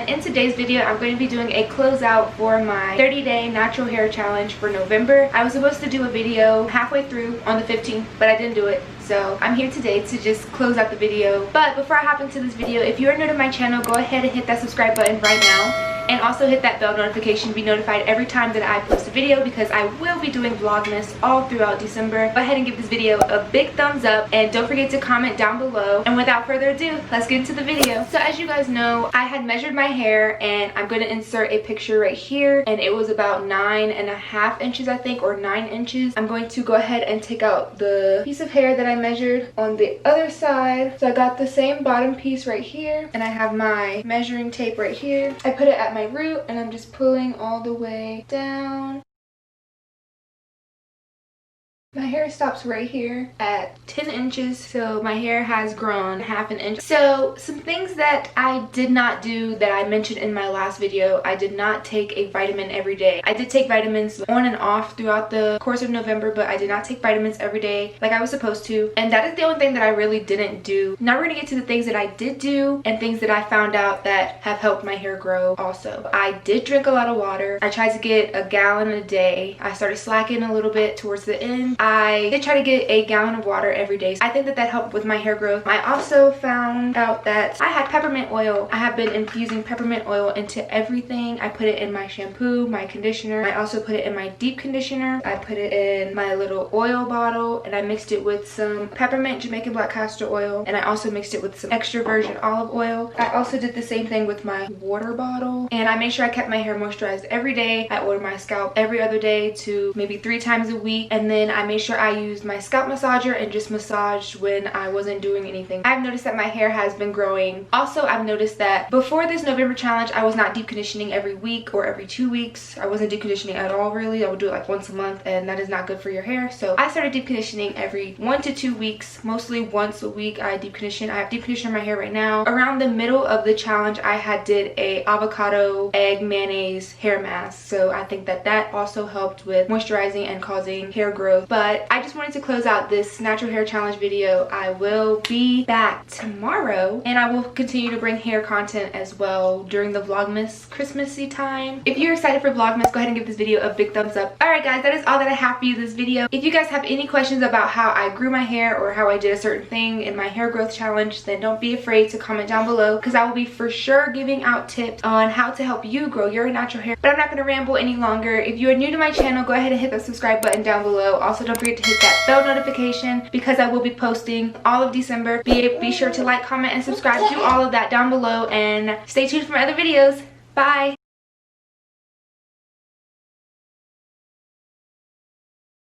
and in today's video I'm going to be doing a closeout for my 30-day natural hair challenge for November. I was supposed to do a video halfway through on the 15th, but I didn't do it. So I'm here today to just close out the video. But before I hop into this video, if you are new to my channel, go ahead and hit that subscribe button right now. And also hit that bell notification to be notified every time that I post a video, because I will be doing Vlogmas all throughout December. Go ahead and give this video a big thumbs up and don't forget to comment down below. And without further ado, let's get into the video. So as you guys know, I had measured my hair and I'm going to insert a picture right here, and it was about 9.5 inches, I think, or 9 inches. I'm going to go ahead and take out the piece of hair that I measured on the other side. So I got the same bottom piece right here, and I have my measuring tape right here. I put it at my root and I'm just pulling all the way down. My hair stops right here at 10 inches, so my hair has grown half an inch. So some things that I did not do that I mentioned in my last video: I did not take a vitamin every day. I did take vitamins on and off throughout the course of November, but I did not take vitamins every day like I was supposed to. And that is the only thing that I really didn't do. Now we're gonna get to the things that I did do and things that I found out that have helped my hair grow also. I did drink a lot of water. I tried to get a gallon a day. I started slacking a little bit towards the end. I did try to get a gallon of water every day. I think that that helped with my hair growth. I also found out that I had peppermint oil. I have been infusing peppermint oil into everything. I put it in my shampoo, my conditioner. I also put it in my deep conditioner. I put it in my little oil bottle, and I mixed it with some peppermint Jamaican black castor oil, and I also mixed it with some extra virgin olive oil. I also did the same thing with my water bottle, and I made sure I kept my hair moisturized every day. I oiled my scalp every other day to maybe 3 times a week, and then I made sure I used my scalp massager and just massaged when I wasn't doing anything. I've noticed that my hair has been growing. Also, I've noticed that before this November challenge, I was not deep conditioning every week or every 2 weeks. I wasn't deep conditioning at all, really. I would do it like once a month, and that is not good for your hair. So I started deep conditioning every 1 to 2 weeks, mostly once a week. I deep condition. I have deep conditioner in my hair right now. Around the middle of the challenge, I had did a avocado egg mayonnaise hair mask. So I think that that also helped with moisturizing and causing hair growth. But I just wanted to close out this natural hair challenge video. I will be back tomorrow, and I will continue to bring hair content as well during the Vlogmas Christmassy time. If you're excited for Vlogmas, go ahead and give this video a big thumbs up. Alright guys, that is all that I have for you this video. If you guys have any questions about how I grew my hair or how I did a certain thing in my hair growth challenge, then don't be afraid to comment down below, because I will be for sure giving out tips on how to help you grow your natural hair. But I'm not going to ramble any longer. If you are new to my channel, go ahead and hit the subscribe button down below. Also, don't forget to hit that bell notification, because I will be posting all of December. Be sure to like, comment, and subscribe. Do all of that down below, and stay tuned for my other videos. Bye.